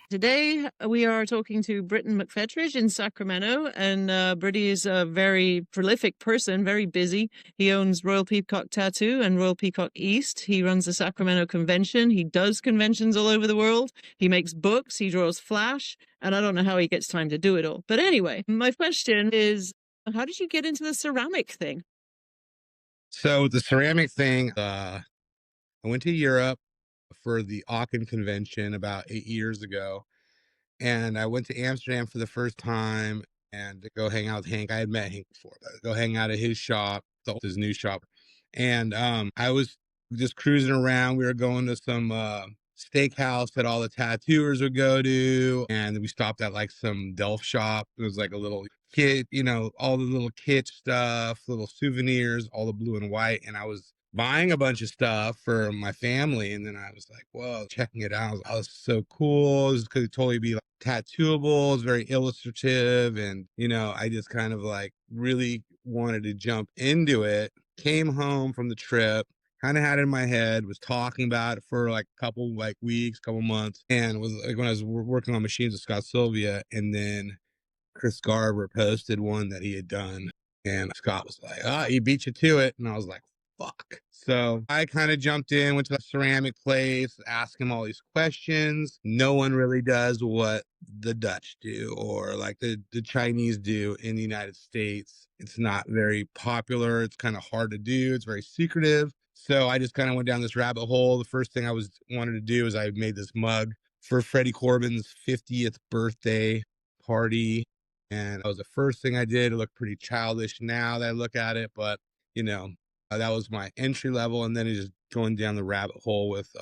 Today, we are talking to Britton McFetridge in Sacramento, and Britty is a very prolific person, very busy. He owns Royal Peacock Tattoo and Royal Peacock East. He runs the Sacramento Convention. He does conventions all over the world. He makes books. He draws Flash, and I don't know how he gets time to do it all. But anyway, my question is, how did you get into the ceramic thing? So the ceramic thing, I went to Europe for the Aachen convention about 8 years ago, and I went to Amsterdam for the first time and to go hang out with Hank. I had met Hank before, but go hang out at his shop, his new shop, and I was just cruising around. We were going to some steakhouse that all the tattooers would go to, and we stopped at like some Delft shop. It was like a little kid, all the little kitsch stuff, little souvenirs, all the blue and white, and I was buying a bunch of stuff for my family, and then I was like, whoa, checking it out. I was like, oh, this is so cool. This could totally be like tattooable. It's very illustrative, and I just kind of like really wanted to jump into it. Came home from the trip, kind of had it in my head, was talking about it for like a couple like weeks, couple months, and was like when I was working on machines with Scott Sylvia, and then Chris Garber posted one that he had done, and Scott was like, "Ah, he beat you to it," and I was like, "Fuck." So I kind of jumped in, went to the ceramic place, asked him all these questions. No one really does what the Dutch do or like the Chinese do in the United States. It's not very popular. It's kind of hard to do. It's very secretive. So I just kind of went down this rabbit hole. The first thing I wanted to do is I made this mug for Freddie Corbin's 50th birthday party. And that was the first thing I did. It looked pretty childish now that I look at it, but that was my entry level. And then it just going down the rabbit hole with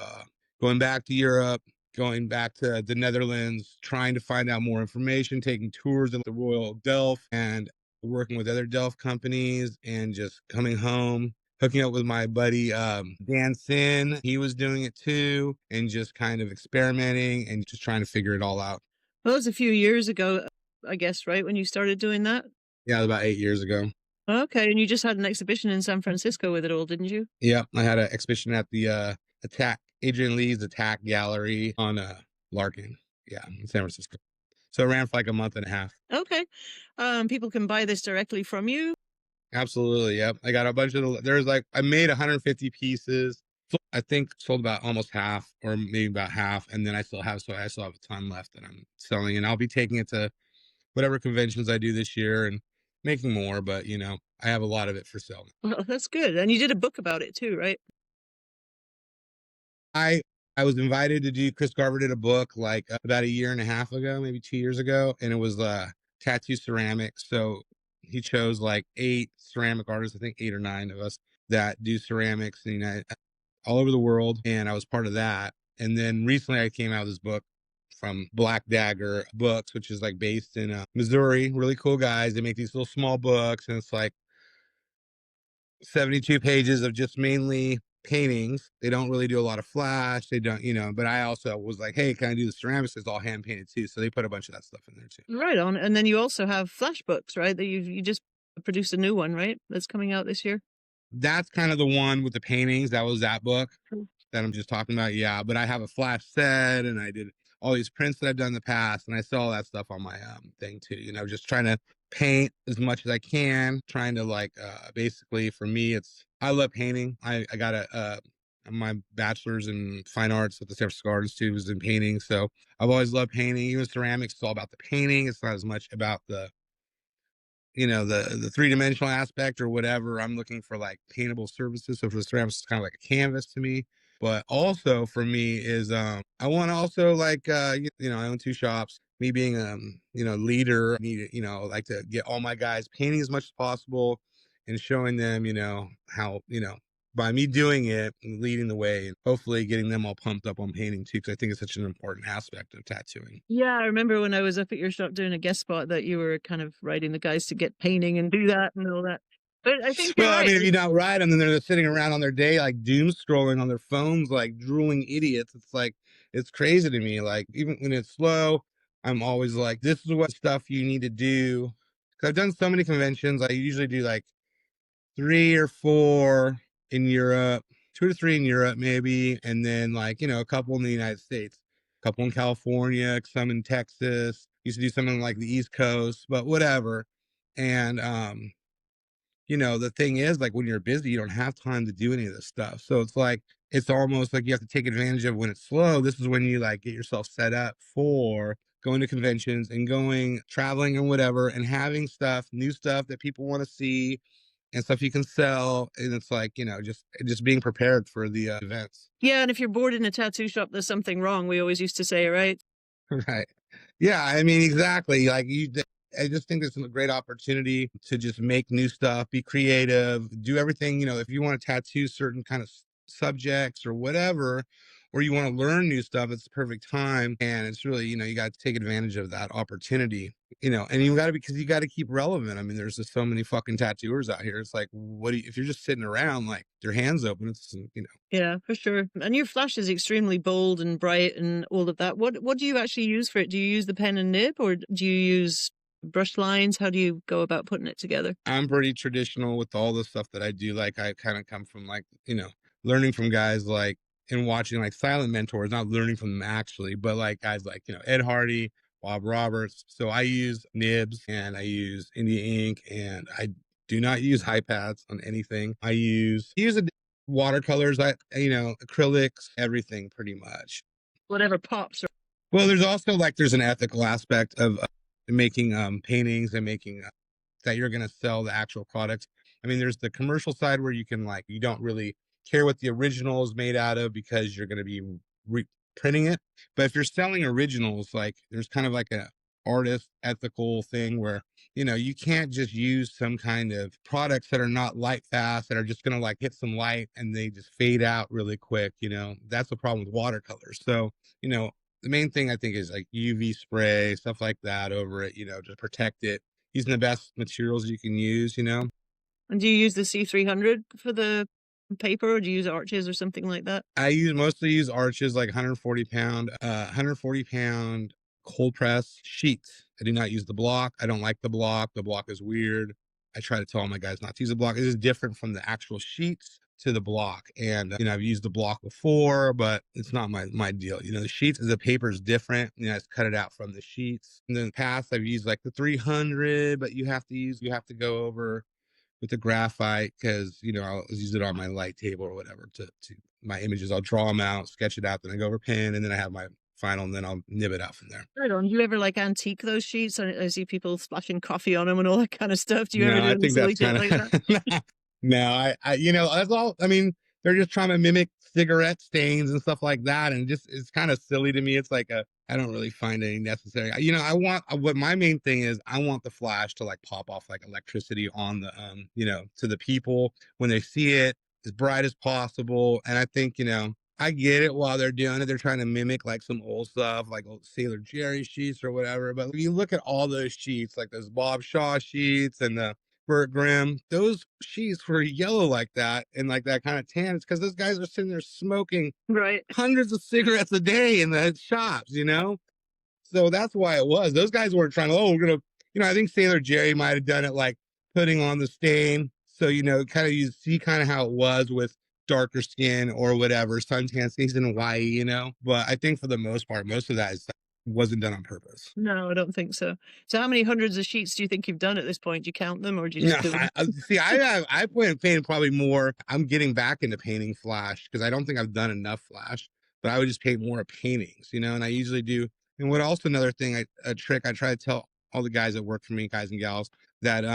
going back to Europe, going back to the Netherlands, trying to find out more information, taking tours of the Royal Delft and working with other Delft companies, and just coming home, hooking up with my buddy Dan Sin. He was doing it too, and just kind of experimenting and just trying to figure it all out. Well, it was a few years ago, I guess, right, when you started doing that? Yeah, about 8 years ago. Okay, and you just had an exhibition in San Francisco with it all, didn't you? Yeah, I had an exhibition at the Adrian Lee's Attack Gallery on Larkin. Yeah, in San Francisco. So it ran for like a month and a half. Okay. People can buy this directly from you. Absolutely. Yep. I got a bunch of there's like I made 150 pieces. I think sold about almost half or maybe about half. And then I still have a ton left that I'm selling, and I'll be taking it to whatever conventions I do this year and making more, but I have a lot of it for sale. Well, that's good. And you did a book about it too, right? I I was invited to do Chris Garver did a book like about a year and a half ago, maybe 2 years ago, and it was tattoo ceramics. So he chose like 8 ceramic artists, I think 8 or 9 of us that do ceramics in the all over the world, and I was part of that. And then recently I came out with this book from Black Dagger Books, which is like based in Missouri. Really cool guys. They make these little small books, and it's like 72 pages of just mainly paintings. They don't really do a lot of flash. They don't, but I also was like, hey, can I do the ceramics? It's all hand painted too. So they put a bunch of that stuff in there too. Right on. And then you also have flash books, right? That you just produced a new one, right? That's coming out this year. That's kind of the one with the paintings. That was that book Cool. that I'm just talking about. Yeah. But I have a flash set, and I did all these prints that I've done in the past, and I sell all that stuff on my thing too, just trying to paint as much as I can, trying to like basically for me I love painting. I got my bachelor's in fine arts at the San Francisco Art Institute was in painting, so I've always loved painting. Even ceramics, it's all about the painting. It's not as much about the the three-dimensional aspect or whatever. I'm looking for like paintable surfaces. So for the ceramics, it's kind of like a canvas to me. But also for me is I want to also like I own 2 shops. Me being leader, I need like to get all my guys painting as much as possible and showing them how by me doing it and leading the way, and hopefully getting them all pumped up on painting too, because I think it's such an important aspect of tattooing. Yeah, I remember when I was up at your shop doing a guest spot that you were kind of writing the guys to get painting and do that and all that. But I think you're Well, I right. mean, if you don't ride them, then they're sitting around on their day, like doom scrolling on their phones, like drooling idiots. It's like, it's crazy to me. Like, even when it's slow, I'm always like, this is what stuff you need to do. Cause I've done so many conventions. I usually do like 3 or 4 in Europe, 2 to 3 in Europe, maybe. And then like, a couple in the United States. couple in California, some in Texas. Used to do something like the East Coast, but whatever. And the thing is, like, when you're busy, you don't have time to do any of this stuff. So it's like, it's almost like you have to take advantage of when it's slow. This is when you like get yourself set up for going to conventions and going traveling and whatever and having stuff, new stuff that people want to see and stuff you can sell. And it's like, just being prepared for the events. Yeah, and if you're bored in a tattoo shop, there's something wrong. We always used to say, right? Right. Yeah, I mean, exactly. Like I just think it's a great opportunity to just make new stuff, be creative, do everything. If you want to tattoo certain kind of subjects or whatever, or you want to learn new stuff, it's the perfect time. And it's really, you got to take. Of that opportunity, and you got to, because you got to keep relevant. I mean, there's just so many fucking tattooers out here. It's like, if you're just sitting around, like your hands open, it's. Yeah, for sure. And your flash is extremely bold and bright and all of that. What do you actually use for it? Do you use the pen and nib, or do you use brush lines? How do you go about putting it together? I'm pretty traditional with all the stuff that I do. Like I kind of come from like, learning from guys like and watching like silent mentors, not learning from them actually, but like guys like, Ed Hardy, Bob Roberts. So I use nibs and I use India ink and I do not use high pads on anything. I use watercolors, acrylics, everything pretty much. Whatever pops. Well, there's an ethical aspect of making paintings and making that you're going to sell the actual products. I mean, there's the commercial side where you don't really care what the original is made out of because you're going to be reprinting it. But if you're selling originals, like there's kind of like a artist ethical thing where, you can't just use some kind of products that are not light fast, that are just going to like hit some light and they just fade out really quick. That's the problem with watercolors. So, the main thing I think is like UV spray, stuff like that over it, to protect it, using the best materials you can use. And do you use the C300 for the paper, or do you use arches or something like that? Mostly use arches, like 140 pound cold press sheets. I do not use the block. I don't like the block. The block is weird. I try to tell all my guys not to use the block. It is different from the actual sheets to the block. And, I've used the block before, but it's not my deal. The sheets, the paper is different. I just cut it out from the sheets. And then in the past, I've used like the 300, but you have to go over with the graphite because, I'll use it on my light table or whatever to my images. I'll draw them out, sketch it out, then I go over pen, and then I have my final, and then I'll nib it out from there. Right on. Do you ever like antique those sheets? I see people splashing coffee on them and all that kind of stuff. Do you ever No, do I any think silly that's shit kind like that? of no. That's all. I mean, they're just trying to mimic cigarette stains and stuff like that, and it's kind of silly to me. It's like I don't really find any necessary. I want what my main thing is. I want the flash to like pop off like electricity on the to the people when they see it as bright as possible. And I think I get it while they're doing it. They're trying to mimic like some old stuff, like old Sailor Jerry sheets or whatever. But if you look at all those sheets, like those Bob Shaw sheets and the Burt Grimm, those sheets were yellow like that and like that kind of tan. It's because those guys are sitting there smoking Right. hundreds of cigarettes a day in the shops. So that's why it was. Those guys weren't trying to, we're going to, I think Sailor Jerry might have done it like putting on the stain. So, kind of you see kind of how it was with darker skin or whatever, suntan stains in Hawaii. But I think for the most part, most of that wasn't done on purpose. No, I don't think so. So how many hundreds of sheets do you think you've done at this point? Do you count them, or do you No, just do them? see, I painted probably more. I'm getting back into painting flash because I don't think I've done enough flash, but I would just paint more paintings, and I usually do. And what also another thing, a trick I try to tell all the guys that work for me, guys and gals, that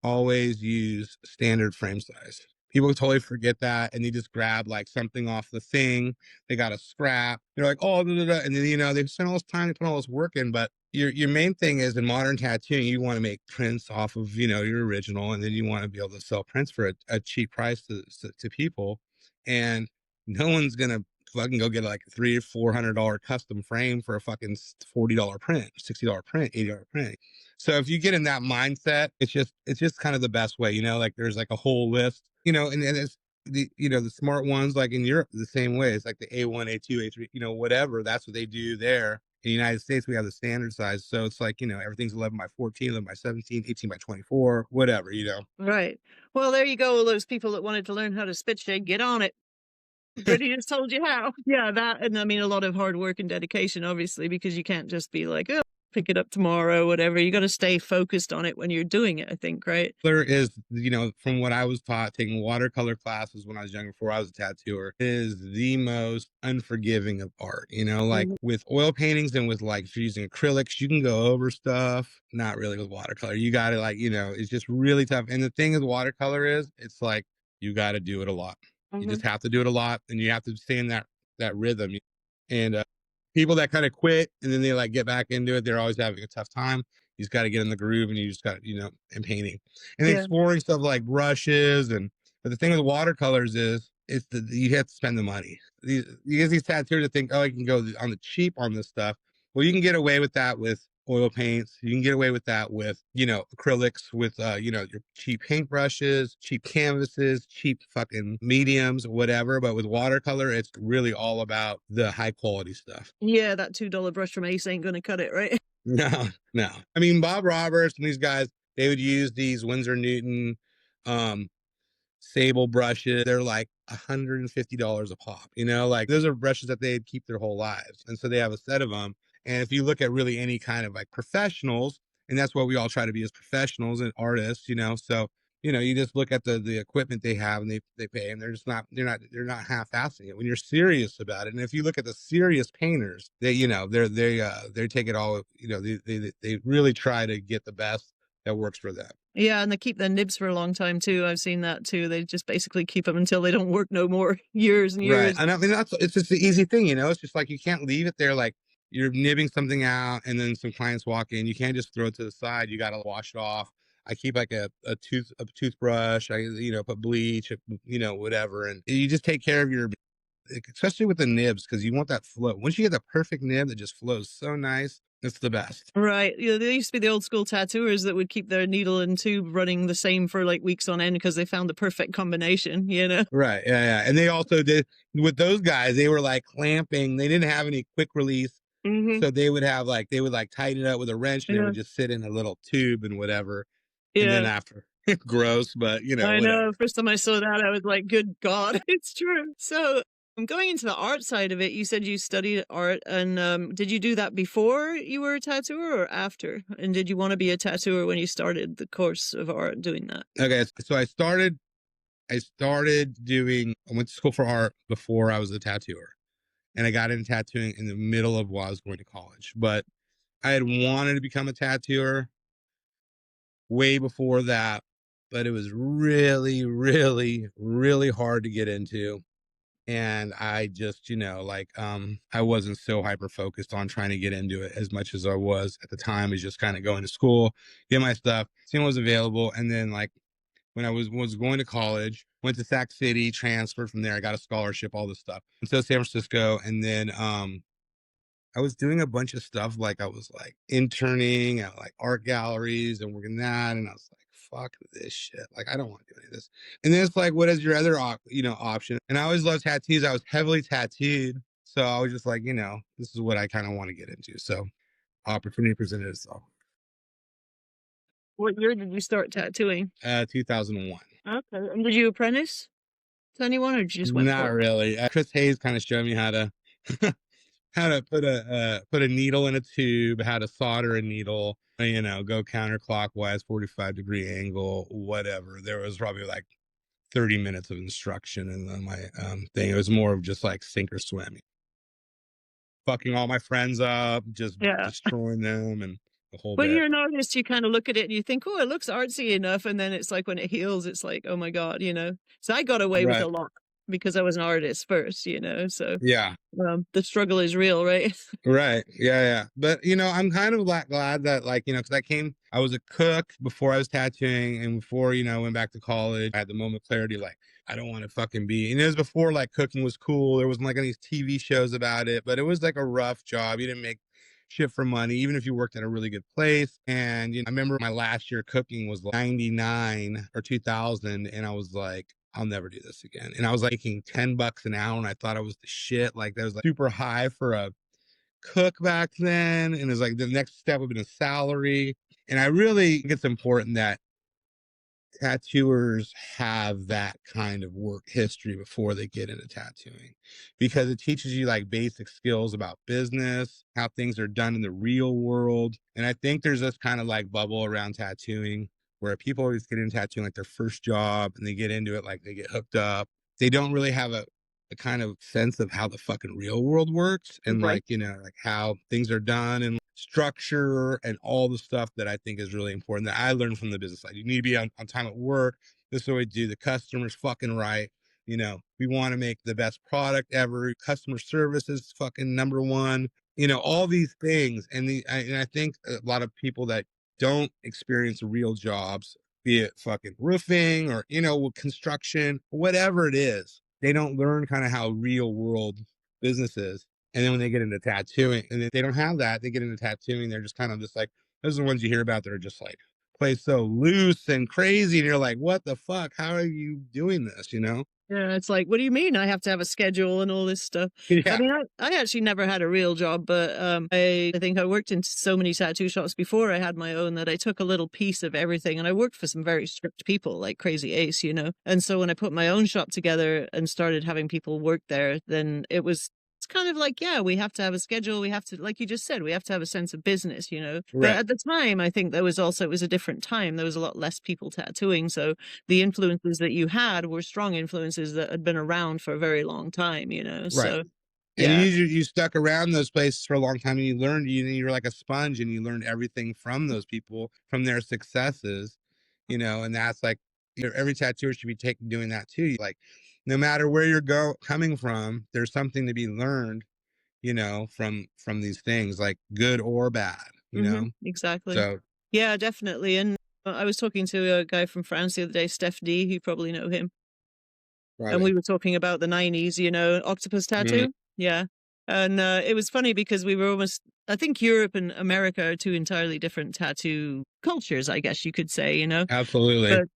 always use standard frame size. People totally forget that, and they just grab like something off the thing. They got a scrap. They're like, oh, da, da, da. And then they've spent all this time, they put all this work in, but your main thing is in modern tattooing, you want to make prints off of your original, and then you want to be able to sell prints for a cheap price to people, and no one's gonna fucking go get like a $300 or $400 custom frame for a fucking $40 print, $60 print, $80 print. So if you get in that mindset, it's just kind of the best way. Like there's like a whole list, and it's the smart ones like in Europe the same way. It's like the A1, A2, A3, whatever. That's what they do there. In the United States, we have the standard size. So it's like, everything's 11 by 14, 11 by 17, 18 by 24, whatever. Right. Well, there you go. All those people that wanted to learn how to spit shade, get on it. Brittany just told you how. Yeah, that, and I mean, a lot of hard work and dedication, obviously, because you can't just be like, oh, pick it up tomorrow, whatever. You got to stay focused on it when you're doing it, I think, right? There is, from what I was taught, taking watercolor classes when I was younger, before I was a tattooer, is the most unforgiving of art. Like Mhm. with oil paintings and with like if you're using acrylics, you can go over stuff. Not really with watercolor. You got to it's just really tough. And the thing with watercolor is, it's like you got to do it a lot. You just Mhm. have to do it a lot, and you have to stay in that rhythm. And people that kind of quit and then they like get back into it, they're always having a tough time. You just got to get in the groove, and you just got, and painting and Yeah. exploring stuff like brushes. But the thing with watercolors is, you have to spend the money. You get these tattooers that think, oh, I can go on the cheap on this stuff. Well, you can get away with that with oil paints. You can get away with that with, acrylics, with, your cheap paintbrushes, cheap canvases, cheap fucking mediums, whatever. But with watercolor, it's really all about the high quality stuff. Yeah, that $2 brush from Ace ain't going to cut it, right? No, no. I mean, Bob Roberts and these guys, they would use these Winsor Newton, um, sable brushes. They're like $150 a pop. Like those are brushes that they'd keep their whole lives. And so they have a set of them. And if you look at really any kind of like professionals, and that's what we all try to be as professionals and artists, so you just look at the equipment they have, and they pay, and they're not half-assing it when you're serious about it. And if you look at the serious painters, they take it all, they really try to get the best that works for them. Yeah, and they keep their nibs for a long time too. I've seen that too. They just basically keep them until they don't work no more, years and Right. years. And I mean, it's just the easy thing, It's just like you can't leave it there like you're nibbing something out and then some clients walk in. You can't just throw it to the side. You got to wash it off. I keep like a toothbrush. I, put bleach, whatever. And you just take care of your, especially with the nibs, because you want that flow. Once you get the perfect nib that just flows so nice, it's the best. Right. Yeah, there used to be the old school tattooers that would keep their needle and tube running the same for like weeks on end because they found the perfect combination, you know? Right. Yeah. Yeah. And they also did with those guys, they were like clamping. They didn't have any quick release. Hmm. So they would tighten it up with a wrench, and it Yeah. would just sit in a little tube and whatever. And then Yeah. after, gross, but I know. whatever. First time I saw that, I was like, good God, it's true. So I'm going into the art side of it. You said you studied art, and did you do that before you were a tattooer or after? And did you want to be a tattooer when you started the course of art doing that? Okay. So I went to school for art before I was a tattooer, and I got into tattooing in the middle of while I was going to college, but I had wanted to become a tattooer way before that, but it was really, really, really hard to get into. And I just, I wasn't so hyper focused on trying to get into it as much as I was at the time. I was just kind of going to school, get my stuff, seeing what was available. And then like when I was going to college, went to Sac City, transferred from there. I got a scholarship, all this stuff. And so San Francisco. And then I was doing a bunch of stuff, like I was like interning at like art galleries and working that, and I was like, "Fuck this shit! Like I don't want to do any of this." And then it's like, "What is your other option?" And I always loved tattoos. I was heavily tattooed, so I was just like, this is what I kind of want to get into. So opportunity presented itself. What year did you start tattooing? 2001. Okay. And did you apprentice to anyone or did you just went for Not it? really. Chris Hayes kind of showed me how to how to put a needle in a tube, how to solder a needle, go counterclockwise, 45-degree angle, whatever. There was probably like 30 minutes of instruction in my thing. It was more of just like sink or swim. Fucking all my friends up, just Yeah. destroying them and the whole When bit. you're an artist, you kind of look at it and you think, oh, it looks artsy enough. And then it's like when it heals, it's like, oh my God, you know? So I got away with a Right. lot because I was an artist first, you know? So Yeah. the struggle is real, right? Right. Yeah, yeah. But I'm kind of glad that because I was a cook before I was tattooing, and before, I went back to college, I had the moment of clarity, like, I don't want to fucking be. And it was before like cooking was cool. There wasn't like any TV shows about it, but it was like a rough job. You didn't make shit for money, even if you worked at a really good place. And I remember my last year cooking was like 99 or 2000, and I was like, I'll never do this again. And I was like making $10 an hour, and I thought I was the shit. Like that was like super high for a cook back then. And it's like the next step would have been a salary. And I really think it's important that tattooers have that kind of work history before they get into tattooing, because it teaches you like basic skills about business, how things are done in the real world. And I think there's this kind of like bubble around tattooing where people always get into tattooing like their first job and they get into it like they get hooked up. They don't really have a kind of sense of how the fucking real world works, and Right. like, like how things are done and structure and all the stuff that I think is really important that I learned from the business side. You need to be on time at work. This is what we do. The customer's fucking right. We want to make the best product ever. Customer service is fucking number one. All these things. And I think a lot of people that don't experience real jobs, be it fucking roofing or, construction, whatever it is, they don't learn kind of how real world business is. And then when they get into tattooing, and they don't have that, they get into tattooing, they're just kind of just like, those are the ones you hear about that are just like play so loose and crazy. And you're like, what the fuck? How are you doing this? Yeah, it's like, what do you mean I have to have a schedule and all this stuff? I Yeah. mean, I actually never had a real job, but I think I worked in so many tattoo shops before I had my own that I took a little piece of everything, and I worked for some very strict people like Crazy Ace, you know? And so when I put my own shop together and started having people work there, then it's kind of like, yeah, we have to have a schedule. We have to, like you just said, we have to have a sense of business, you know? But Right. at the time, I think it was a different time. There was a lot less people tattooing. So the influences that you had were strong influences that had been around for a very long time, you know? Right. So, And yeah. you stuck around those places for a long time, and you learned, you're like a sponge, and you learned everything from those people, from their successes, and that's like, every tattooer should be taking doing that too. Like, no matter where you're coming from, there's something to be learned, from these things, like good or bad. Exactly. So, Yeah, definitely. And I was talking to a guy from France the other day, Steph D. You probably know him. And we probably. were talking about the 90s, you know, octopus Mhm. tattoo. Yeah. And it was funny because we were almost, I think Europe and America are two entirely different tattoo cultures, I guess you could say, you know? Absolutely. But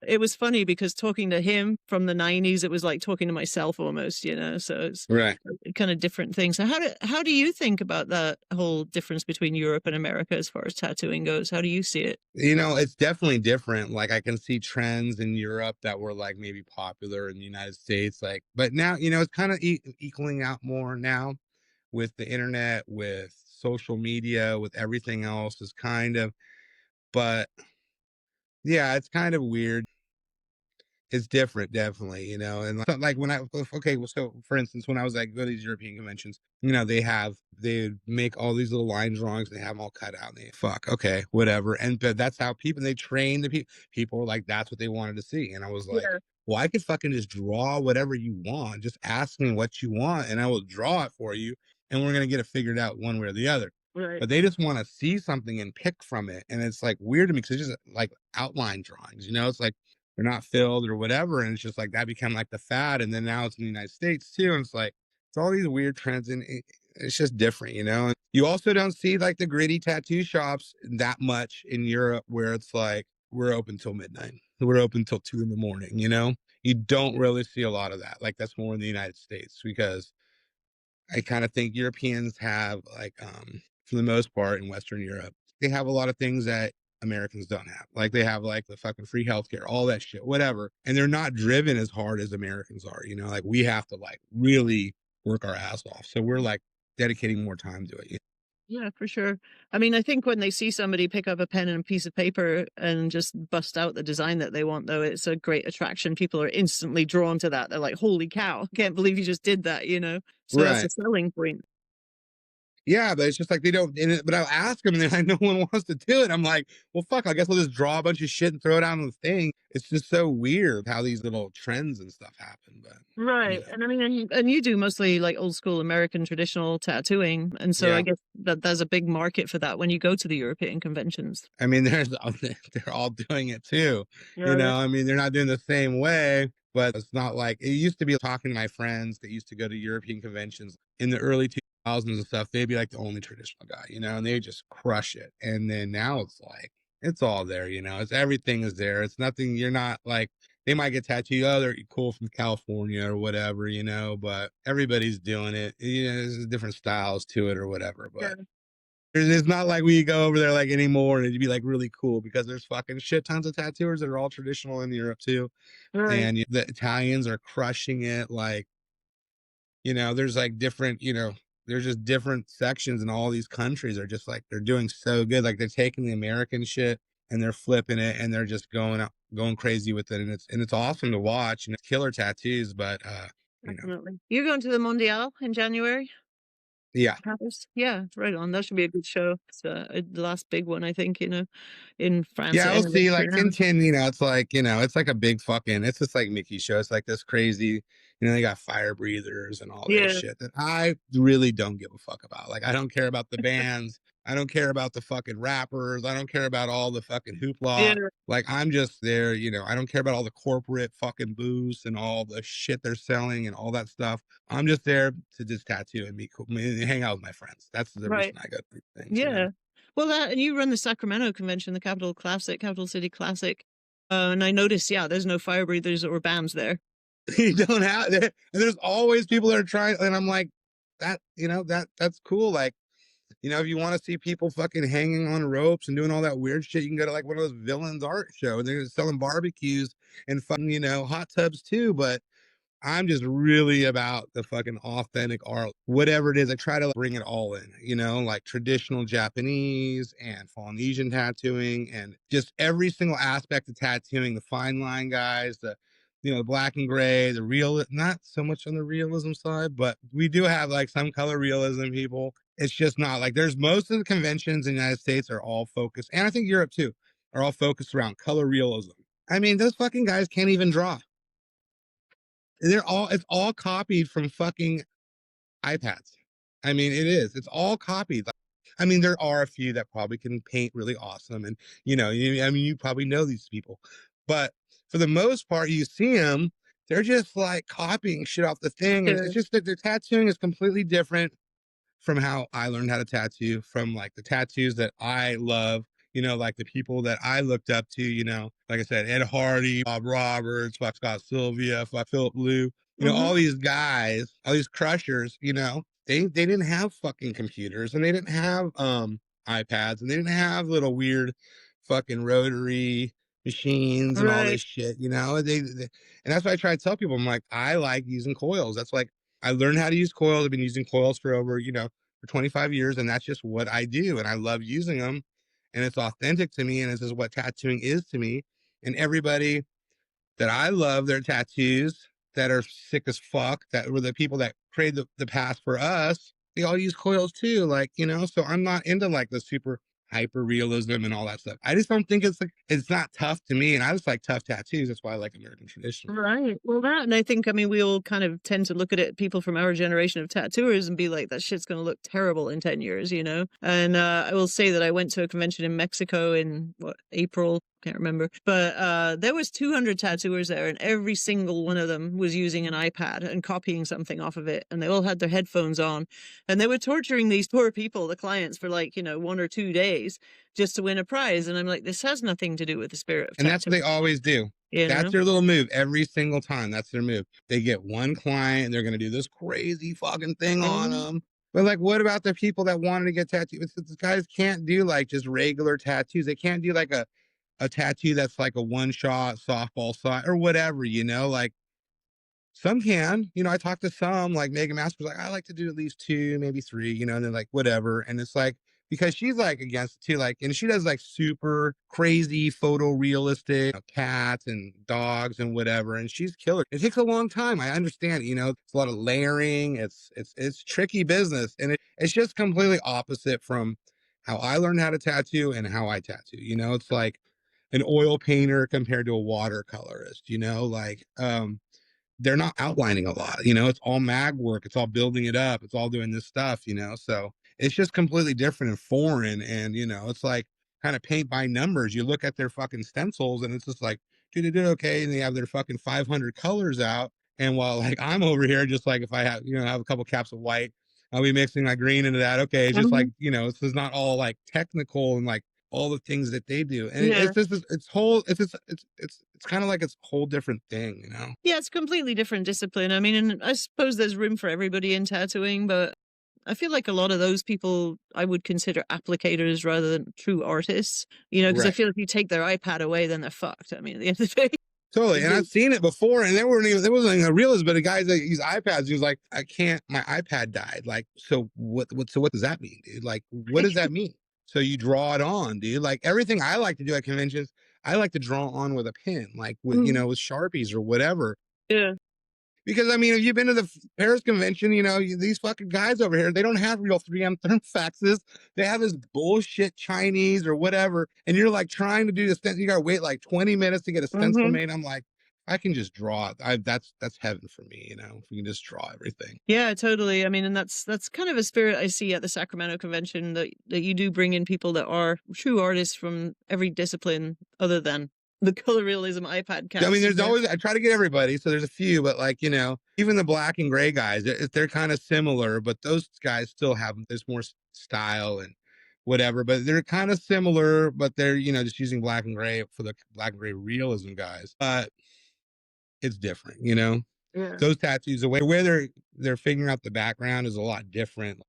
it was funny because talking to him from the 90s, it was like talking to myself almost, you know? So it's Right. kind of different things. So how do you think about that whole difference between Europe and America as far as tattooing goes? How do you see it? It's definitely different. Like, I can see trends in Europe that were like maybe popular in the United States, like, but now, it's kind of equaling out more now with the internet, with social media, with everything else is kind of, but yeah, it's kind of weird. It's different, definitely, and like when okay, well, so for instance, when I was like go to these European conventions, they make all these little line drawings, they have them all cut out, and they fuck, okay, whatever, and but that's how they train the people. People were like, that's what they wanted to see, and I was like, Yeah. well, I could fucking just draw whatever you want. Just ask me what you want, and I will draw it for you, and we're gonna get it figured out one way or the other. Right. But they just want to see something and pick from it, and it's like weird to me because it's just like outline drawings, it's like they're not filled or whatever. And it's just like that became like the fad. And then now it's in the United States too. And it's like, it's all these weird trends, and it's just different. And you also don't see like the gritty tattoo shops that much in Europe where it's like, we're open till midnight. We're open till 2 in the morning. You don't really see a lot of that. Like, that's more in the United States because I kind of think Europeans have like, for the most part in Western Europe, they have a lot of things that Americans don't have. Like, they have like the fucking free healthcare, all that shit, whatever. And they're not driven as hard as Americans are. Like, we have to like really work our ass off. So we're like dedicating more time to it. Yeah, for sure. I mean, I think when they see somebody pick up a pen and a piece of paper and just bust out the design that they want, though, it's a great attraction. People are instantly drawn to that. They're like, holy cow, can't believe you just did that, you know? So that's a Right. selling point. Yeah, but it's just like they don't. But I'll ask them, and they're like, no one wants to do it. I'm like, well, fuck. I guess we'll just draw a bunch of shit and throw it out on the thing. It's just so weird how these little trends and stuff happen. But you Right. know, And I mean, and you do mostly like old school American traditional tattooing. And so I yeah. guess that there's a big market for that when you go to the European conventions. I mean, they're all doing it too. Yeah, yeah. I mean, they're not doing the same way, but it's not like it used to be. Talking to my friends that used to go to European conventions in the early 2000s and stuff, they'd be like the only traditional guy, and they just crush it. And then now it's like it's all there. It's everything is there. It's nothing. You're not like they might get tattooed. Oh, they're cool from California or whatever. But everybody's doing it. There's different styles to it or whatever. But Yeah. It's not like we go over there like anymore and it'd be like really cool because there's fucking shit tons of tattooers that are all traditional in Europe too. Right. And the Italians are crushing it. Like, there's like different, there's just different sections in all these countries are just like they're doing so good. Like they're taking the American shit and they're flipping it and they're just going crazy with it. And it's awesome to watch and it's killer tattoos, but Definitely. You're going to the Mondial in January? yeah. Paris? Yeah, right on. That should be a good show. It's the last big one, I think, in France. Yeah, we'll Anyway, see. Like here now. Tintin, it's like a big fucking, it's just like Mickey show. It's like this crazy, they got fire breathers and all this Yeah, shit that I really don't give a fuck about. Like, I don't care about the bands. I don't care about the fucking rappers. I don't care about all the fucking hoopla. yeah, Like, I'm just there, I don't care about all the corporate fucking booths and all the shit they're selling and all that stuff. I'm just there to just tattoo and be cool and hang out with my friends. That's the right. reason I go to these things. Yeah. Well, and you run the Sacramento Convention, the Capital City Classic. And I noticed, yeah, there's no fire breathers or BAMs there. You don't have there's always people that are trying, and I'm like, that's cool. Like, if you want to see people fucking hanging on ropes and doing all that weird shit, you can go to like one of those villains art shows. They're selling barbecues and fucking, hot tubs too. But I'm just really about the fucking authentic art, whatever it is. I try to bring it all in, like traditional Japanese and Polynesian tattooing and just every single aspect of tattooing, the fine line guys, the black and gray, the real, not so much on the realism side, but we do have like some color realism people. It's just not like there's most of the conventions in the United States are all focused, and I think Europe too, are all focused around color realism. I mean, those fucking guys can't even draw. It's all copied from fucking iPads. I mean, it is. It's all copied. I mean, there are a few that probably can paint really awesome, and you probably know these people, but for the most part, you see them, they're just like copying shit off the thing, and it's Sure. just that their tattooing is completely different from how I learned how to tattoo, from like the tattoos that I love, like the people that I looked up to, like I said, Ed Hardy, Bob Roberts, Scott Sylvia, Philip Liu, Hmm. all these guys, all these crushers, they didn't have fucking computers and they didn't have iPads and they didn't have little weird fucking rotary machines and all this Right. shit, and that's why I try to tell people, I'm like, I like using coils. That's like I learned how to use coils. I've been using coils for over, for 25 years, and that's just what I do. And I love using them, and it's authentic to me, and this is what tattooing is to me. And everybody that I love their tattoos that are sick as fuck, that were the people that created the path for us, they all use coils too. Like, so I'm not into like the super hyper realism and all that stuff. I just don't think it's not tough to me. And I just like tough tattoos. That's why I like American traditional. Right. Well, and I think, I mean, we all kind of tend to look at it, people from our generation of tattooers, and be like, that shit's going to look terrible in 10 years, And I will say that I went to a convention in Mexico in April, can't remember, but there was 200 tattooers there, and every single one of them was using an iPad and copying something off of it, and they all had their headphones on, and they were torturing these poor people, the clients, for like 1 or 2 days just to win a prize. And I'm like, this has nothing to do with the spirit of And that's what tattooing, they always do. you That's know? their little move every single time. That's their move. They get one client, they're going to do this crazy fucking thing on Mhm. them. But like, what about the people that wanted to get tattoos? These guys can't do like just regular tattoos. They can't do like a tattoo that's like a one shot softball shot or whatever, like some can, I talked to some like Megan Masters, like I like to do at least two, maybe three, and they're like, whatever. And it's like, because she's like against it too, like, and she does like super crazy photorealistic cats and dogs and whatever. And she's killer. It takes a long time. I understand, it's a lot of layering. It's tricky business. And it's just completely opposite from how I learned how to tattoo and how I tattoo. It's like an oil painter compared to a watercolorist, like, they're not outlining a lot, it's all mag work, it's all building it up, it's all doing this stuff, so it's just completely different and foreign. And it's like kind of paint by numbers. You look at their fucking stencils and it's just like, dude, okay, and they have their fucking 500 colors out. And while like I'm over here just like, if I have have a couple caps of white, I'll be mixing my green into that. Okay, it's just like, Mhm. this is not all like technical and like all the things that they do. And Yeah. it's just it's whole it's just it's kind of like it's a whole different thing. Yeah, it's a completely different discipline. I mean, and I suppose there's room for everybody in tattooing, but I feel like a lot of those people I would consider applicators rather than true artists, because I Right. feel if you take their iPad away, then they're fucked. I mean, at the end of the day, Totally. And they, I've seen it before, and there wasn't even a realism, but a guy that use iPads, he was like, I can't, my iPad died. Like, so what does that mean, dude? Like, what does that mean? So you draw it on, dude. Like everything I like to do at conventions, I like to draw on with a pen, like with, Mhm. with Sharpies or whatever. Yeah. Because I mean, if you've been to the Paris convention, these fucking guys over here, they don't have real 3M thermofaxes. They have this bullshit Chinese or whatever. And you're like trying to do this thing. You gotta wait like 20 minutes to get a stencil Hmm. made. I'm like, I can just draw it. That's heaven for me, if we can just draw everything. Yeah, totally. I mean, and that's kind of a spirit I see at the Sacramento Convention that you do bring in people that are true artists from every discipline other than the color realism iPad I mean, cats. there's always, I try to get everybody. So there's a few, but like, even the black and gray guys, they're kind of similar, but those guys still have, there's more style and whatever, but they're kind of similar, but they're, just using black and gray for the black and gray realism guys. But it's different. Yeah. Those tattoos, the way they're figuring out the background is a lot different.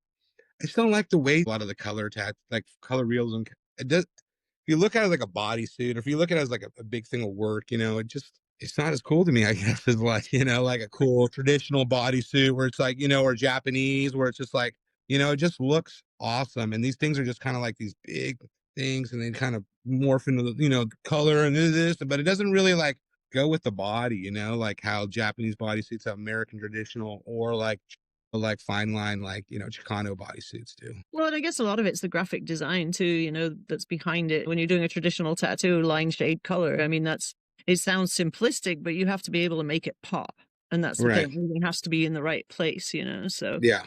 I just don't like the way a lot of the color tats, like color realism, it does. If you look at it like a bodysuit, or if you look at it as like a big thing of work, it's not as cool to me, I guess, as like, like a cool traditional bodysuit where it's like, or Japanese, where it's just like, it just looks awesome. And these things are just kind of like these big things, and they kind of morph into the, color and this, but it doesn't really like go with the body, like how Japanese bodysuits have American traditional, or like fine line, like, Chicano bodysuits do. Well, and I guess a lot of it's the graphic design too, that's behind it. When you're doing a traditional tattoo, line, shade, color, I mean, it sounds simplistic, but you have to be able to make it pop. And that's the Right. thing. Everything has to be in the right place. Yeah.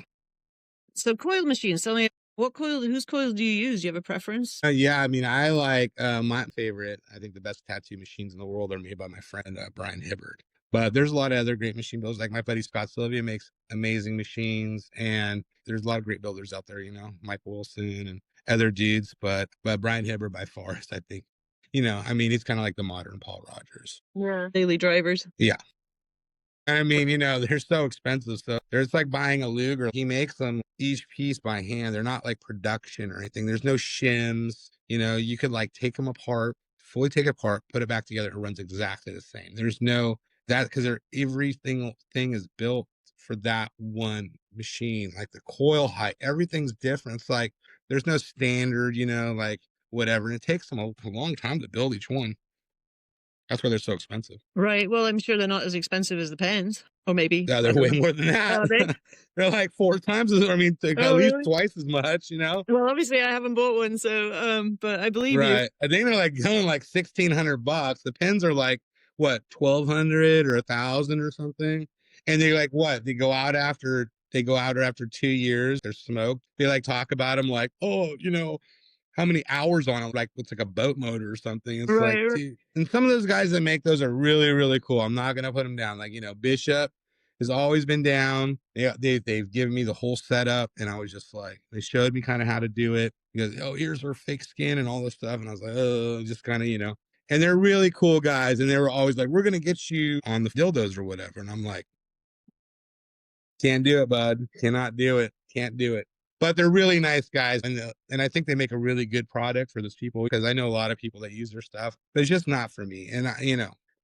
So coil machines, tell me whose coils do you use? Do you have a preference? Yeah, I mean, I like my favorite. I think the best tattoo machines in the world are made by my friend Brian Hibbard. But there's a lot of other great machine builders. Like my buddy Scott Sylvia makes amazing machines, and there's a lot of great builders out there. Mike Wilson and other dudes. But Brian Hibbard by far is, I think, I mean, he's kind of like the modern Paul Rogers. Yeah. Daily drivers. Yeah. I mean, they're so expensive. So there's like buying a Luger. He makes them each piece by hand. They're not like production or anything. There's no shims. You could like take them apart, fully take it apart, put it back together. It runs exactly the same. There's no that because everything thing is built for that one machine. Like the coil height, everything's different. It's like there's no standard, like whatever. And it takes them a long time to build each one. That's why they're so expensive. Right. Well, I'm sure they're not as expensive as the pens, or maybe. Yeah, I they're don't way know. more than that. Are they? They're like 4 times as, I mean, like at Oh, least really? twice as much. Well, obviously I haven't bought one, so but I believe you. Right. I think they're like going like $1,600. The pens are like what, 1,200 or 1,000 or something. And they're like, what? They go out after 2 years. They're smoked. They like talk about them like, oh, how many hours on it, like it's like a boat motor or something. It's like, Right. dude. And some of those guys that make those are really, really cool. I'm not gonna put them down. Like, Bishop has always been down. They've given me the whole setup, and I was just like, they showed me kind of how to do it. He goes, oh, here's her fake skin and all this stuff. And I was like, oh, just kind of. And they're really cool guys. And they were always like, we're gonna get you on the dildos or whatever. And I'm like, can't do it, bud. Cannot do it. Can't do it. But they're really nice guys, and I think they make a really good product for those people, because I know a lot of people that use their stuff, but it's just not for me. And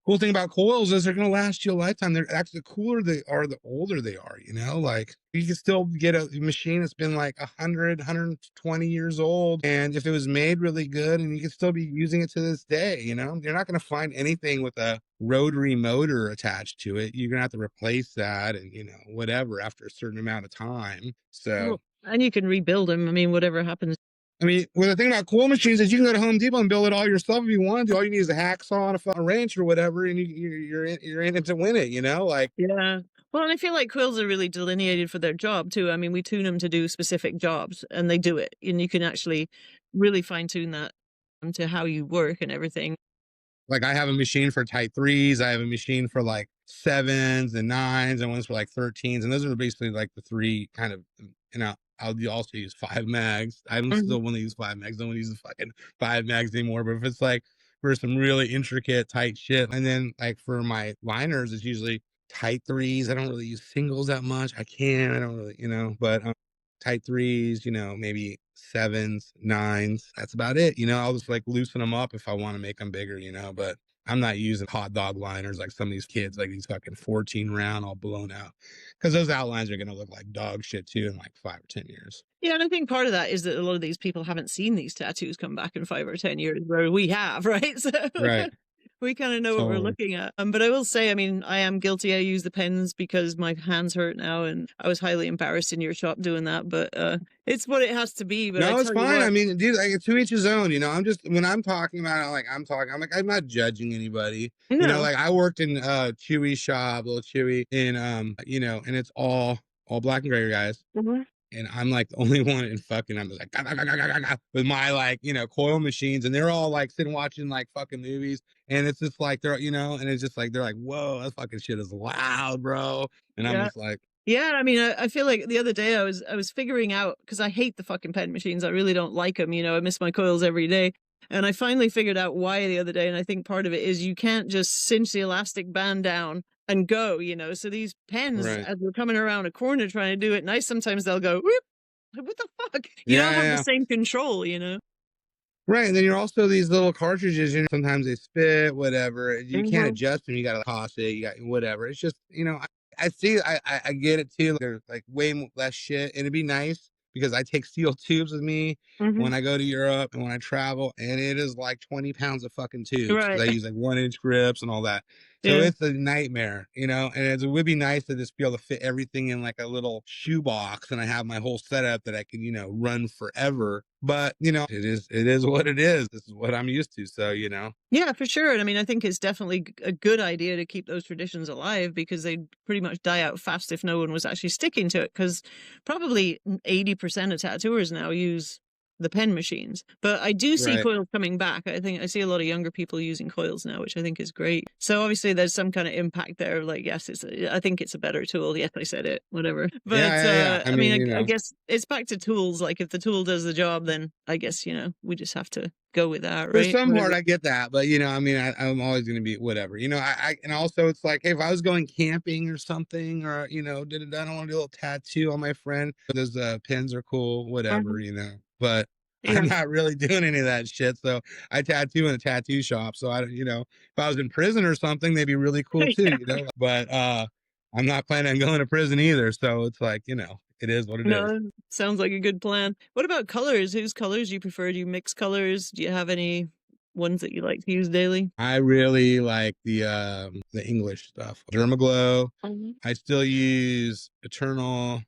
cool thing about coils is they're going to last you a lifetime. They're actually, the cooler they are, the older they are. Like you can still get a machine that's been like 120 years old, and if it was made really good, and you can still be using it to this day. You're not going to find anything with a rotary motor attached to it. You're gonna have to replace that, and whatever, after a certain amount of time. So Well, and you can rebuild them. I mean, whatever happens. I mean, well, the thing about coil machines is you can go to Home Depot and build it all yourself if you want to. All you need is a hacksaw and a wrench or whatever, and you're in it to win it. Like, Yeah. Well, and I feel like quills are really delineated for their job too. I mean, we tune them to do specific jobs, and they do it, and you can actually really fine tune that to how you work and everything. Like I have a machine for tight 3s. I have a machine for like 7s and 9s, and ones for like 13s. And those are basically like the 3 kind of, I'll also use 5 mags. I'm Mhm. still want to use 5 mags. Don't want to use the fucking 5 mags anymore. But if it's like for some really intricate tight shit, and then like for my liners, it's usually tight 3s. I don't really use singles that much. I don't really, but tight threes, maybe sevens, nines. That's about it. I'll just like loosen them up if I want to make them bigger, but I'm not using hot dog liners like some of these kids, like these fucking 14 round all blown out. Because those outlines are going to look like dog shit too in like 5 or 10 years. Yeah, and I think part of that is that a lot of these people haven't seen these tattoos come back in 5 or 10 years, where we have, right? So Right. we kind of know what we're Totally. looking at. But I will say, I mean, I am guilty. I use the pens because my hands hurt now, and I was highly embarrassed in your shop doing that. But it's what it has to be. But I No, it's tell you fine. I what, mean, dude, like to each his own. I'm just when I'm talking about it, like I'm like I'm not judging anybody. no, Like I worked in Chewy shop, little Chewy, and and it's all black and gray guys. mhm, And I'm like the only one in fucking, I'm just like, "Gah, gah, gah, gah, gah, gah," with my like, coil machines. And they're all like sitting watching like fucking movies. And it's just like, and it's just like, they're like, whoa, that fucking shit is loud, bro. And I'm yeah. just like, Yeah, I mean, I feel like the other day I was fingering out because I hate the fucking pen machines. I really don't like them. I miss my coils every day, and I finally figured out why the other day. And I think part of it is you can't just cinch the elastic band down and go. So these pens, right. as we're coming around a corner trying to do it nice, sometimes they'll go whoop. What the fuck? You Yeah, don't have the yeah. same control. Right, and then you're also these little cartridges, sometimes they spit, whatever. You can't Mhm. adjust them. You got to toss it. You got whatever. It's just, I see, I get it too. There's like way less shit, and it'd be nice because I take steel tubes with me Mhm. when I go to Europe and when I travel, and it is like 20 pounds of fucking tubes because Right. I use like 1 inch grips and all that. So Yeah. it's a nightmare, and it would be nice to just be able to fit everything in like a little shoebox, and I have my whole setup that I can, run forever. But it is what it is. This is what I'm used to. So Yeah, for sure. And I mean, I think it's definitely a good idea to keep those traditions alive because they'd pretty much die out fast if no one was actually sticking to it. Because probably 80% of tattooers now use the pen machines. But I do see right. coils coming back. I think I see a lot of younger people using coils now, which I think is great. So obviously there's some kind of impact there. Like, yes, I think it's a better tool. Yes, I said it, whatever. Yeah, But yeah, yeah. I I mean, mean, I guess it's back to tools. Like if the tool does the job, then I guess, we just have to go with that, for right? some Whatever. part, I get that, but I mean, I'm always going to be whatever. And also it's like, hey, if I was going camping or something, or I don't want to do a little tattoo on my friend. Those pins are cool, whatever, Mhm. But Yeah. I'm not really doing any of that shit. So I tattoo in a tattoo shop. So if I was in prison or something, they'd be really cool too, Yeah. But I'm not planning on going to prison either. So it's like, it is what it is. No, sounds like a good plan. What about colors? Whose colors do you prefer? Do you mix colors? Do you have any ones that you like to use daily? I really like the English stuff. Dermaglow. Mhm. I still use Eternal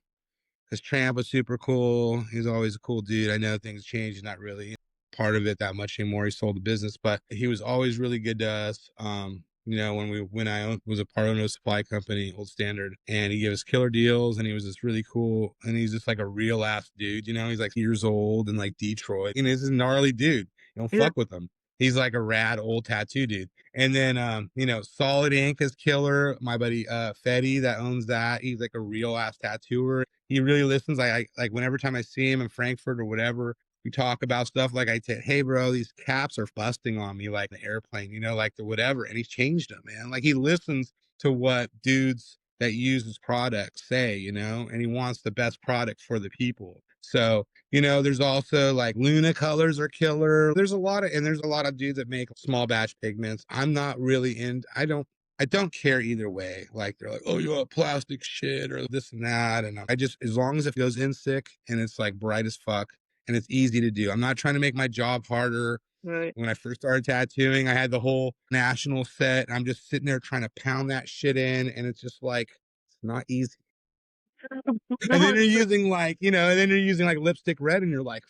because Tramp was super cool. He's always a cool dude. I know things change. He's not really part of it that much anymore. He sold the business, but he was always really good to us. When was a part of a supply company, Old Standard, and he gave us killer deals, and he was just really cool, and he's just like a real ass dude. He's like years old in like Detroit, and he's a gnarly dude. You don't Yeah. fuck with him. He's like a rad old tattoo dude. And then Solid Ink is killer. My buddy Fetty that owns that. He's like a real ass tattooer. He really listens. I like whenever time I see him in Frankfurt or whatever, we talk about stuff like I say, hey bro, these caps are busting on me like the airplane, like the whatever. And he's changed them, man. Like he listens to what dudes that use his products say, and he wants the best product for the people. So, there's also like Luna colors are killer. There's a lot of dudes that make small batch pigments. I'm not really I don't care either way. Like they're like, oh, you want plastic shit or this and that. And I just, as long as it goes in sick and it's like bright as fuck and it's easy to do. I'm not trying to make my job harder. Right. When I first started tattooing, I had the whole national set. And I'm just sitting there trying to pound that shit in. And it's just like, it's not easy. And No, then you're using like lipstick red and you're like,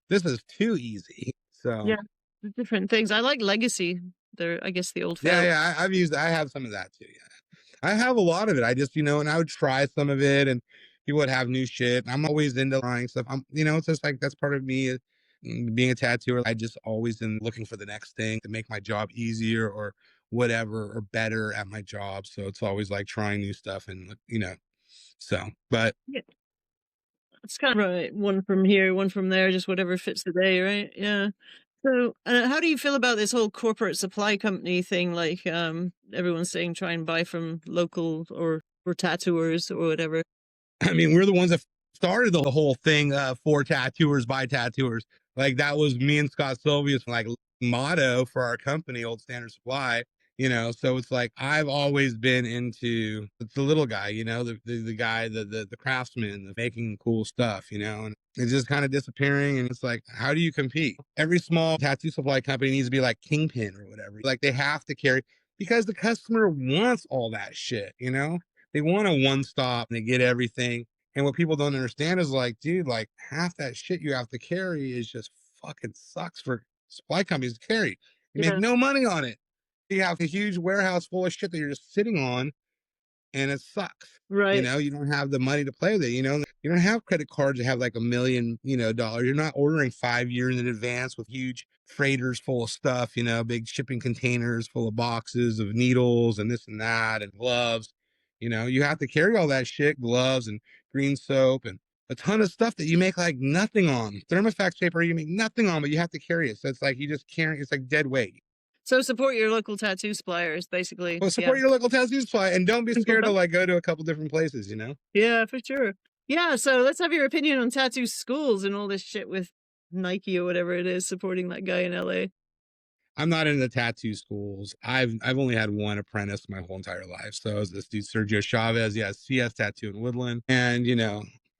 this is too easy. So yeah, the different things. I like Legacy. They're, I guess, the old yeah, felt. yeah, I have some of that too. Yeah. I have a lot of it. I just, and I would try some of it and people would have new shit. I'm always into trying stuff. It's just like, that's part of me being a tattooer. I just always am looking for the next thing to make my job easier or whatever, or better at my job. So it's always like trying new stuff but Yeah, it's kind of right. One from here, one from there, just whatever fits the day, right? Yeah. So, how do you feel about this whole corporate supply company thing? Like, everyone's saying try and buy from local or tattooers or whatever. I mean, we're the ones that started the whole thing for tattooers by tattooers. Like that was me and Scott Sylvia's like motto for our company, Old Standard Supply. So it's like I've always been into the little guy, the guy, the craftsman, the making cool stuff, and it's just kind of disappearing. And it's like, how do you compete? Every small tattoo supply company needs to be like Kingpin or whatever. Like they have to carry because the customer wants all that shit. They want a one stop and they get everything. And what people don't understand is like, dude, like half that shit you have to carry is just fucking sucks for supply companies to carry. You make Yeah. no money on it. You have a huge warehouse full of shit that you're just sitting on and it sucks. Right. You don't have the money to play with it. You don't have credit cards that have like $1 million, dollars. You're not ordering 5 years in advance with huge freighters full of stuff, big shipping containers full of boxes of needles and this and that and gloves. You have to carry all that shit, gloves and green soap and a ton of stuff that you make like nothing on. Thermofax paper you make nothing on, but you have to carry it. So it's like you just carry it's like dead weight. So support your local tattoo suppliers, basically. Well, support your local tattoo supply and don't be scared to like go to a couple different places. Yeah, for sure. Yeah, so let's have your opinion on tattoo schools and all this shit with Nike or whatever it is supporting that guy in LA. I'm not into tattoo schools. I've only had one apprentice my whole entire life. So it was this dude Sergio Chavez. He has CS tattoo in Woodland. And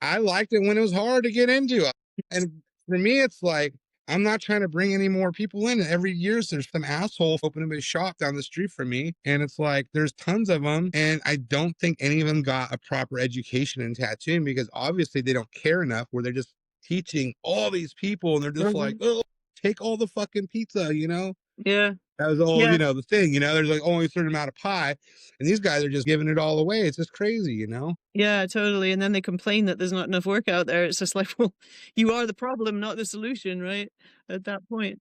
I liked it when it was hard to get into. And for me, it's like I'm not trying to bring any more people in. Every year there's some asshole opening a shop down the street from me. And it's like there's tons of them. And I don't think any of them got a proper education in tattooing because obviously they don't care enough where they're just teaching all these people and they're just like, oh, take all the fucking pizza. Yeah. That was all, the thing, there's like only a certain amount of pie and these guys are just giving it all away. It's just crazy. Yeah, totally. And then they complain that there's not enough work out there. It's just like, well, you are the problem, not the solution, right? At that point.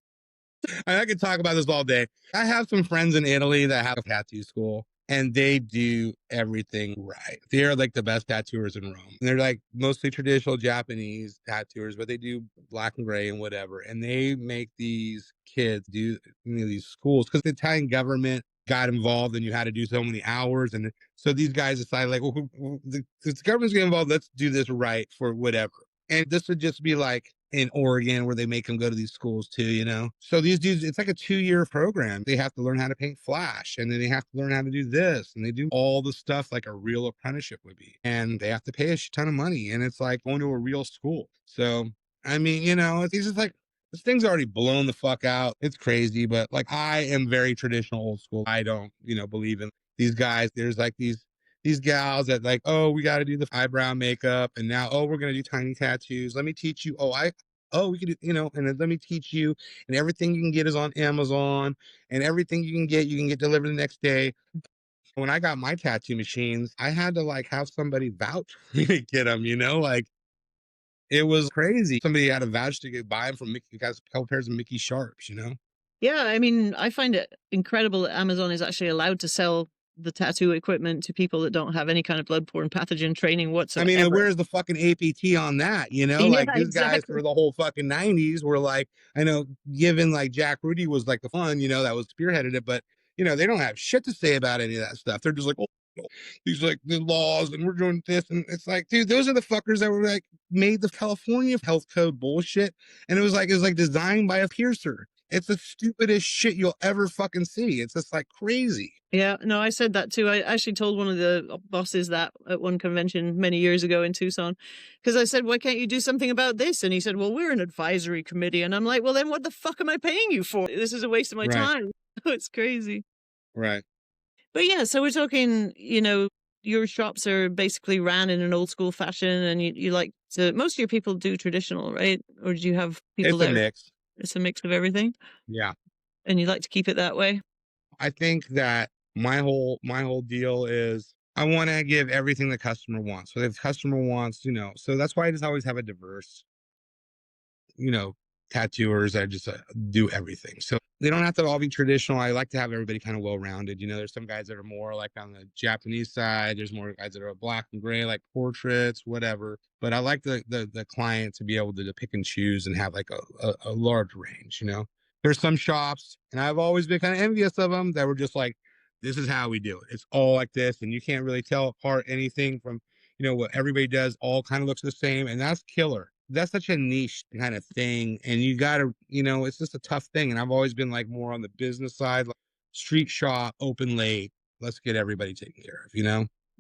I could talk about this all day. I have some friends in Italy that have a tattoo school and they do everything right. They're like the best tattooers in Rome. And they're like mostly traditional Japanese tattooers, but they do black and gray and whatever. And they make these kids do these schools because the Italian government got involved and you had to do so many hours. And so these guys decided like, well, the government's getting involved. Let's do this right for whatever. And this would just be like in Oregon where they make them go to these schools too. So these dudes, it's like a 2-year program. They have to learn how to paint flash and then they have to learn how to do this and they do all the stuff like a real apprenticeship would be. And they have to pay a ton of money and it's like going to a real school. So, I mean, it's just like, this thing's already blown the fuck out. It's crazy, but like I am very traditional old school. I don't, believe in these guys. There's like these gals that like, oh, we got to do the eyebrow makeup and now, oh, we're going to do tiny tattoos. Let me teach you. We could do, and then let me teach you. And everything you can get is on Amazon and everything you can get delivered the next day. When I got my tattoo machines, I had to like have somebody vouch for me to get them, like it was crazy. Somebody had a vouch to buy them from Mickey, got a couple pairs of Mickey Sharps. Yeah, I mean, I find it incredible that Amazon is actually allowed to sell the tattoo equipment to people that don't have any kind of bloodborne pathogen training whatsoever. I mean, where's the fucking APT on that? Like these guys for the whole fucking 90s were like, I know, given like Jack Rudy was like the fun, that was spearheaded it, but they don't have shit to say about any of that stuff. They're just like, oh, these like the laws and we're doing this. And it's like, dude, those are the fuckers that were like made the California health code bullshit. And it was like designed by a piercer. It's the stupidest shit you'll ever fucking see. It's just like crazy. Yeah, no, I said that too. I actually told one of the bosses that at one convention many years ago in Tucson, because I said, why can't you do something about this? And he said, well, we're an advisory committee. And I'm like, well, then what the fuck am I paying you for? This is a waste of my time. It's crazy. Right. But yeah, so we're talking, your shops are basically ran in an old school fashion and you like to, most of your people do traditional, right? Or do you have people It's a mix. It's a mix of everything? Yeah. And you like to keep it that way? I think that my whole deal is I want to give everything the customer wants. So if the customer wants, so that's why I just always have a diverse, tattooers that just do everything. So they don't have to all be traditional. I like to have everybody kind of well-rounded. There's some guys that are more like on the Japanese side. There's more guys that are black and gray, like portraits, whatever. But I like the client to be able to pick and choose and have like a large range, There's some shops, and I've always been kind of envious of them that were just like, this is how we do it. It's all like this, and you can't really tell apart anything from, what everybody does all kind of looks the same, and that's killer. That's such a niche kind of thing, and you gotta, it's just a tough thing. And I've always been like more on the business side, like street shop, open late. Let's get everybody taken care of.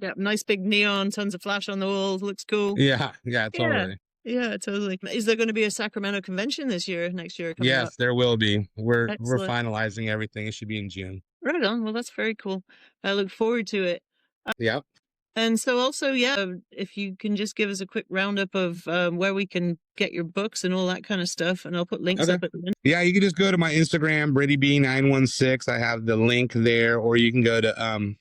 Yeah, nice big neon, tons of flash on the walls, looks cool. Yeah, Yeah, totally. yeah, totally. Is there going to be a Sacramento Convention next year coming up? Yes, there will be. We're Excellent. finalizing everything. It should be in June. Right on. Well, that's very cool. I look forward to it. Yep. And so also, yeah, if you can just give us a quick roundup of where we can get your books and all that kind of stuff, and I'll put links Okay. up at the end. Yeah, you can just go to my Instagram, BrittyB916. I have the link there, or you can go to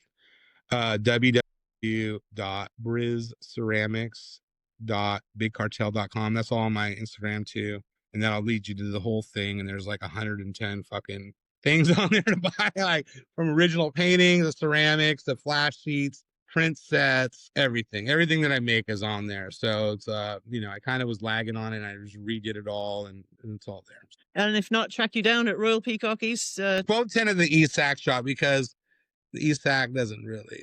www.brizceramics.bigcartel.com. That's all on my Instagram too. And then I'll lead you to the whole thing. And there's like 110 fucking things on there to buy, like from original paintings, the ceramics, the flash sheets, print sets, everything that I make is on there. So it's I kind of was lagging on it, and I just redid it all, and it's all there. And if not, track you down at Royal Peacock East. 1210 of the East Sac shop, because the East Sac doesn't really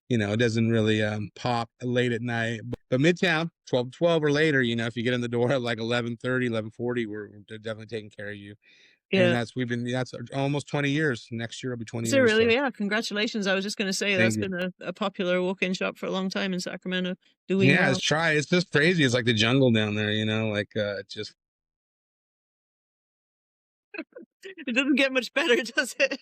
it doesn't really pop late at night. But Midtown, 12 to 12 or later, if you get in the door at like 11:30, 11:40, we're definitely taking care of you. And Yeah. that's almost 20 years. Next year will be 20 So years. really, So. yeah, congratulations. I was just going to say that's been a popular walk-in shop for a long time in Sacramento. Doing Yeah, well. it's just crazy. It's like the jungle down there, like just. It doesn't get much better, does it?